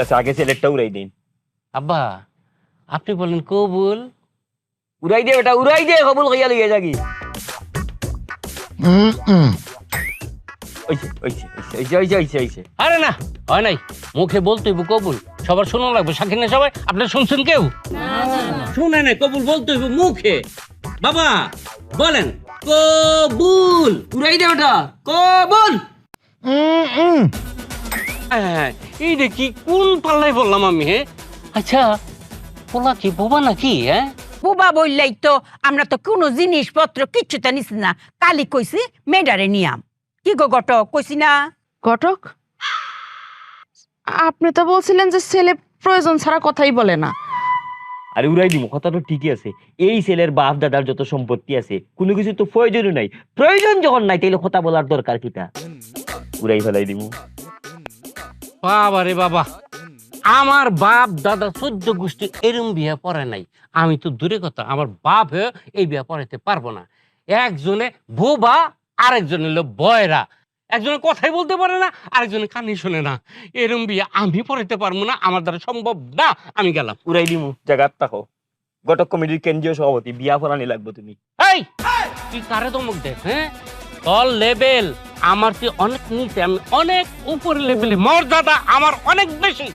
আচ্ছা আগে ছেলেরটা উড়াই দিন। আব্বা আপনি বলেন কবুল। উড়াই দে বেটা, উড়াই দে, কবুল কইয়া লইয়া যাগি। ওইছে ওইছে ওইছে ওইছে ওইছে ওইছে। আরে না হয় নাই, মুখে বলতে হইব কবুল, সবার শোনা লাগবে। সাক্ষী না সবাই? আপনারা শুনছেন কেউ? শুনে নাই, কবুল বলতে হইব মুখে। বাবা বলেন কবুল। উড়াই দে বেটা, কবুল। হ্যাঁ, এই দেখি কোন পাল্লাই বললাম আমি। হ্যাঁ আচ্ছা, পোলা কি বোবা নাকি? হ্যাঁ বুবা বললেই তো আমরা তো কোনো জিনিসপত্র কিচ্ছুটা নিছি না, কালি কইছি মেডারে নিয়াম। কি গো ঘটক, কইছি না? ঘটক, আপনি তো বলছিলেন যে ছেলে প্রয়োজন ছাড়া কথাই বলে না। আরে উড়াই দিব, কথা তো ঠিকই আছে। এই ছেলের বাপ দাদার যত সম্পত্তি আছে কোনো কিছু তো প্রয়োজনই নাই। প্রয়োজন যখন নাই তাইলে কথা বলার দরকার কিটা? উড়াই ফেলাই দিব। বাবা রে বাবা, আমার বাপ দাদা 14 গোষ্ঠী এরম বিয়ে পড়ে নাই। আমি তো দূরে কথা, আমার বাপ হয়ে এই বিয়ে পড়াইতে পারবো না। একজনে বোবা, আরেকজন হলো বয়রা। একজনে কথাই বলতে পারে না, আরেকজনে কানে শোনে না। এরম বিয়ে আমি পড়াইতে পারবো না, আমার দ্বারা সম্ভব না। আমি গেলাম। উড়াই দিব, জায়গাত থাকো। ঘটক কমিটির কেন্দ্রীয় সভাপতি, বিয়া ফরানি লাগবে তুমি। এই তুই কারে ধমক দে? হ্যাঁ, তোর লেভেল আমার তুই অনেক নিচে, আমি অনেক উপরে লেভেলে, মর্যাদা আমার অনেক বেশি।